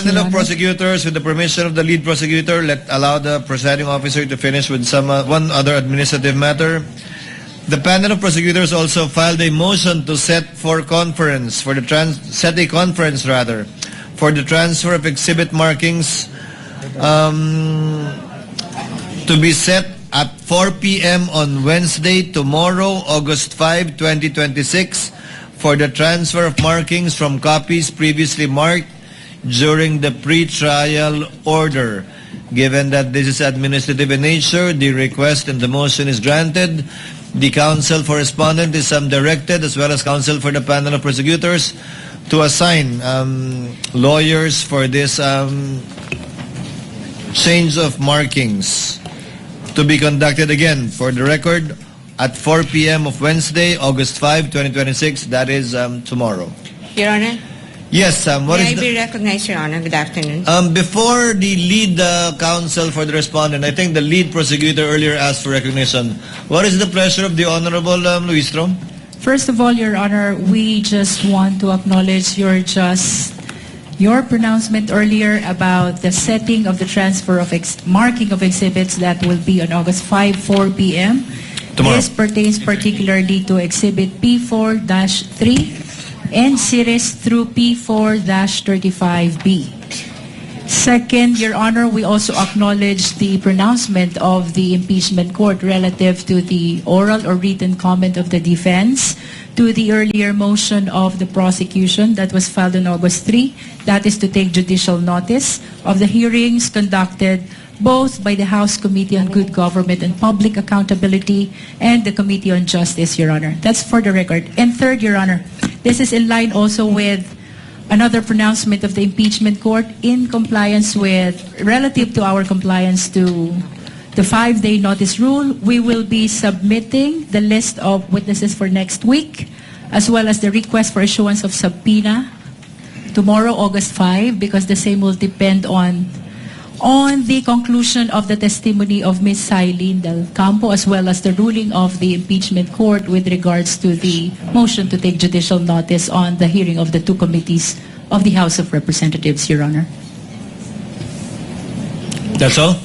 panel of prosecutors, with the permission of the lead prosecutor, allow the presiding officer to finish with one other administrative matter. The panel of prosecutors also filed a motion to set a conference for the transfer of exhibit markings to be set at 4 p.m. on Wednesday, tomorrow, August 5, 2026, for the transfer of markings from copies previously marked during the pre-trial order. Given that this is administrative in nature, the request and the motion is granted. The counsel for respondent is directed, as well as counsel for the panel of prosecutors, to assign lawyers for this change of markings to be conducted again, for the record, at 4 p.m. of Wednesday, August 5, 2026. That is tomorrow. Your Honor? Yes, May I be recognized, Your Honor? Good afternoon. Before the lead counsel for the respondent, I think the lead prosecutor earlier asked for recognition. What is the pleasure of the Honorable Luis Trom? First of all, Your Honor, we just want to acknowledge your pronouncement earlier about the setting of the transfer of marking of exhibits that will be on August 5, 4 p.m. Tomorrow. This pertains particularly to Exhibit P4-3 and series through P4-35B. Second, Your Honor, we also acknowledge the pronouncement of the impeachment court relative to the oral or written comment of the defense to the earlier motion of the prosecution that was filed on August 3. That is to take judicial notice of the hearings conducted both by the House Committee on Good Government and Public Accountability and the Committee on Justice, Your Honor. That's for the record. And third, Your Honor, this is in line also with another pronouncement of the impeachment court in compliance with, relative to our compliance to the 5-day notice rule. We will be submitting the list of witnesses for next week, as well as the request for issuance of subpoena tomorrow, August 5, because the same will depend on the conclusion of the testimony of Ms. Sailin Del Campo, as well as the ruling of the impeachment court with regards to the motion to take judicial notice on the hearing of the two committees of the House of Representatives, Your Honor. That's all?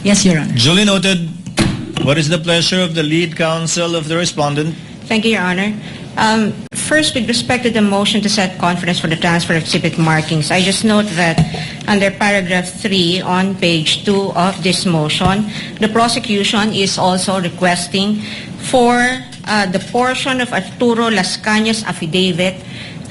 Yes, Your Honor. Duly noted. What is the pleasure of the lead counsel of the respondent? Thank you, Your Honor. First, with respect to the motion to set conference for the transfer of exhibit markings, I just note that under paragraph 3 on page 2 of this motion, the prosecution is also requesting for the portion of Arturo Las Cañas affidavit,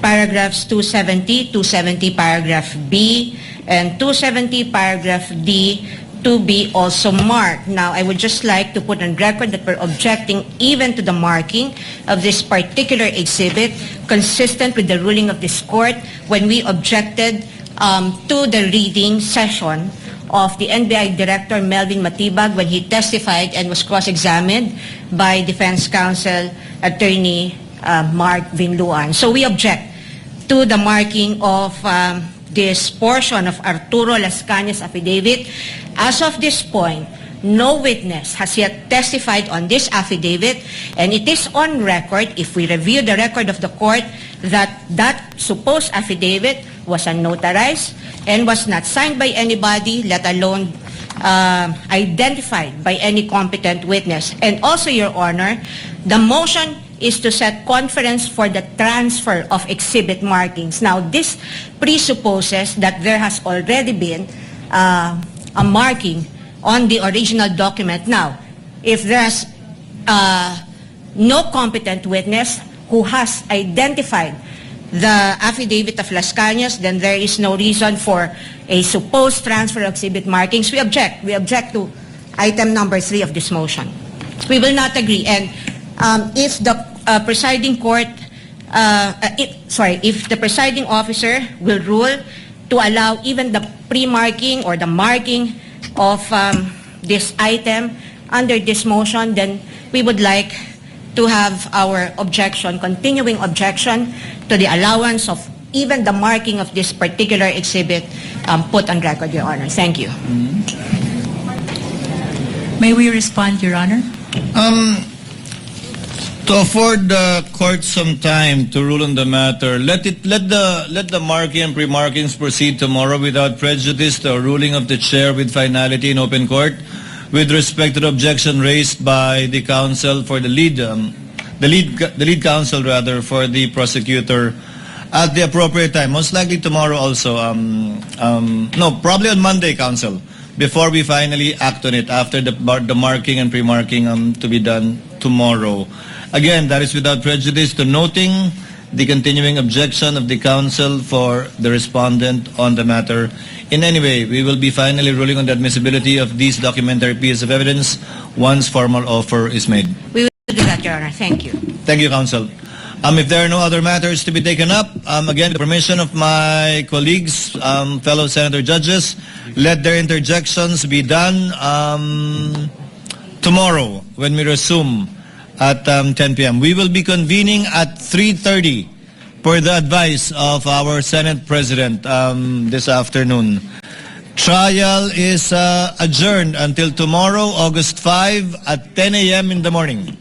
paragraphs 270, 270 paragraph B, and 270 paragraph D, to be also marked. Now, I would just like to put on record that we're objecting even to the marking of this particular exhibit, consistent with the ruling of this court when we objected to the reading session of the NBI Director Melvin Matibag when he testified and was cross-examined by Defense Counsel Attorney Mark Vinluan. So we object to the marking of this portion of Arturo Las Cañas affidavit. As of this point, no witness has yet testified on this affidavit, and it is on record, if we review the record of the court, that that supposed affidavit was unnotarized and was not signed by anybody, let alone identified by any competent witness. And also, Your Honor, the motion is to set conference for the transfer of exhibit markings. Now, this presupposes that there has already been a marking on the original document. Now, if there's no competent witness who has identified the affidavit of Las Cañas, then there is no reason for a supposed transfer of exhibit markings. We object. We object to item number 3 of this motion. We will not agree. And if the presiding court, if the presiding officer will rule to allow even the pre-marking or the marking of this item under this motion, then we would like to have our objection, continuing objection to the allowance of even the marking of this particular exhibit put on record, Your Honor. Thank you. May we respond, Your Honor? To afford the court some time to rule on the matter, let the marking and pre-markings proceed tomorrow without prejudice to a ruling of the chair with finality in open court with respect to the objection raised by the counsel for the lead counsel rather for the prosecutor at the appropriate time. Most likely tomorrow also. No, probably on Monday, counsel, before we finally act on it after the marking and pre-marking to be done tomorrow. Again, that is without prejudice to noting the continuing objection of the counsel for the respondent on the matter. In any way, we will be finally ruling on the admissibility of these documentary pieces of evidence once formal offer is made. We will do that, Your Honor. Thank you. Thank you, counsel. If there are no other matters to be taken up, again, the permission of my colleagues, fellow senator judges, let their interjections be done tomorrow when we resume at 10 p.m. We will be convening at 3:30 per the advice of our Senate President this afternoon. Trial is adjourned until tomorrow, August 5 at 10 a.m. in the morning.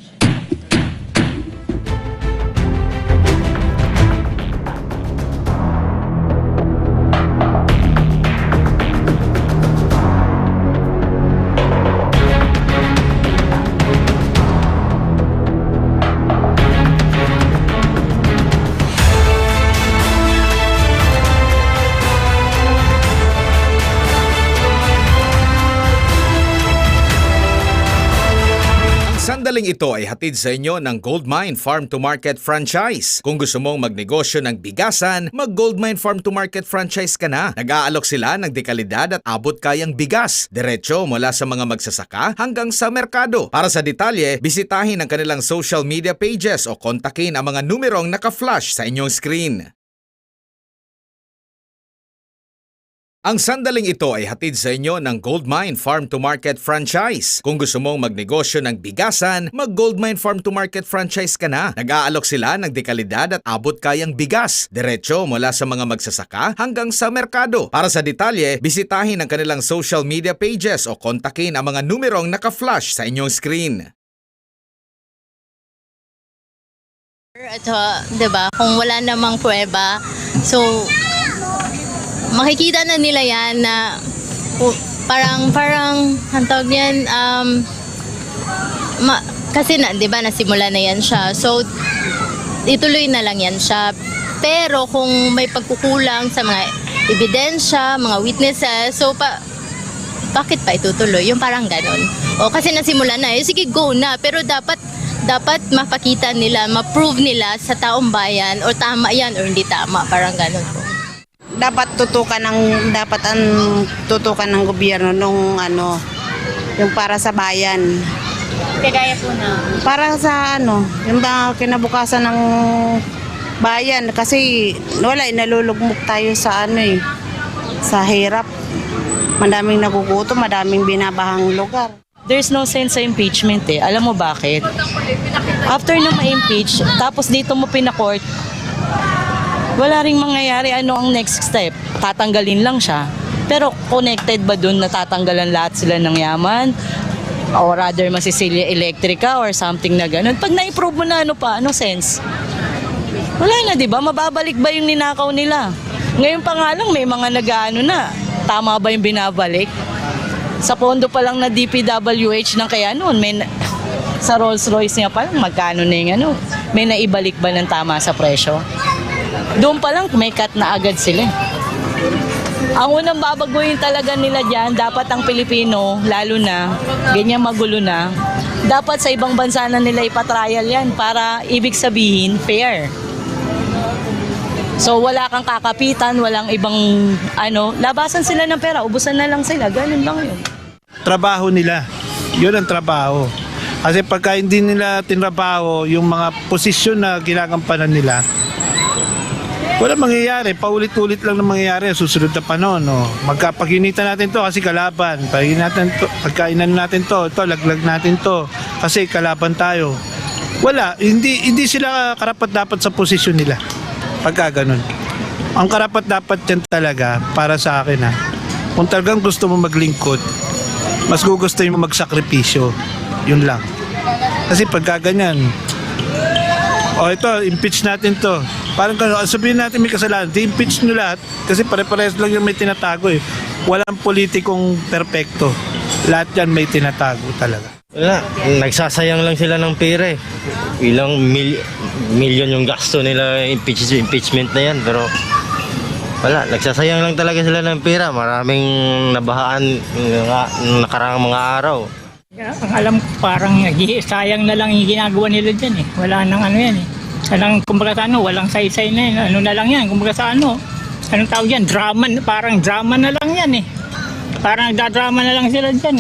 Sandaling ito ay hatid sa inyo ng Goldmine Farm to Market franchise. Kung gusto mong magnegosyo ng bigasan, mag Goldmine Farm to Market franchise ka na. Nag-aalok sila ng dekalidad at abot kayang bigas. Diretso mula sa mga magsasaka hanggang sa merkado. Para sa detalye, bisitahin ang kanilang social media pages o kontakin ang mga numerong naka-flash sa inyong screen. Ang sandaling ito ay hatid sa inyo ng Goldmine Farm to Market franchise. Kung gusto mong magnegosyo ng bigasan, mag Goldmine Farm to Market franchise ka na. Nag-aalok sila ng dekalidad at abot kayang bigas. Diretso mula sa mga magsasaka hanggang sa merkado. Para sa detalye, bisitahin ang kanilang social media pages o kontakin ang mga numerong naka-flash sa inyong screen. At 'di ba, kung wala namang pruweba, so makikita na nila yan na parang ang tawag niyan, kasi na, 'di ba, nasimula na yan siya. So ituloy na lang yan siya. Pero kung may pagkukulang sa mga ebidensya, mga witnesses, so bakit pa itutuloy? Yung parang ganon. O kasi nasimula na, sige go na, pero dapat mapakita nila, ma-prove nila sa taong bayan o tama yan o hindi tama, parang ganon po. Dapat ang tutukan ng gobyerno nung yung para sa bayan. Kagaya po na Para sa yung kinabukasan ng bayan kasi wala, nalulugmok tayo sa sa hirap. Madaming nagugutom, madaming binabahang lugar. There's no sense sa impeachment eh. Alam mo bakit? After na ma-impeach, tapos dito mo pinakort, wala ring mangyayari. Ano ang next step? Tatanggalin lang siya. Pero connected ba dun na tatanggalan lahat sila ng yaman? Or rather masisilia electrica or something na ganun? Pag na-approve mo na, ano sense? Wala na, di ba? Mababalik ba yung ninakaw nila? Ngayon pa nga lang may mga nag-ano na. Tama ba yung binabalik? Sa pondo pa lang na DPWH ng kaya noon, sa Rolls Royce niya pa lang, magkano na yung may naibalik ba ng tama sa presyo? Doon pa lang, may cut na agad sila. Ang unang babaguhin talaga nila dyan, dapat ang Pilipino, lalo na, ganyan magulo na, dapat sa ibang bansa na nila ipatrial yan para ibig sabihin, fair. So wala kang kakapitan, walang ibang labasan sila ng pera, ubusan na lang sila, ganun lang yun. Trabaho nila, yun ang trabaho. Kasi pagka hindi nila tinrabaho yung mga posisyon na ginagampanan nila, wala mangyayari, paulit-ulit lang na mangyayari sa susunod na panahon. Magkapag-unitan natin to kasi kalaban. Pagkainan natin to, laglag natin to kasi kalaban tayo. Wala, hindi sila karapat-dapat sa posisyon nila. Pagka ganun. Ang karapat-dapat yan talaga para sa akin kung talagang gusto mo maglingkod, mas gugustuhin mo magsakripisyo. Yun lang. Kasi pagka ganyan, O ito, impeach natin to. Parang sabihin natin may kasalanan, i-impeach nyo lahat kasi pare-parehas lang yung may tinatago eh. Walang politikong perpekto. Lahat yan may tinatago talaga. Wala, nagsasayang lang sila ng pera eh. Ilang milyon yung gasto nila impeachment na yan, pero wala, nagsasayang lang talaga sila ng pera. Maraming nabahaan nakaraang mga araw. Ang alam ko parang sayang na lang yung ginagawa nila dyan eh. Wala nang ano yan eh. Walang, kumbaga sa ano, walang saysay na yan. Ano na lang yan, kumbaga sa ano. Anong tawag yan? Drama, parang drama na lang yan eh. Parang nagdadrama na lang sila dyan.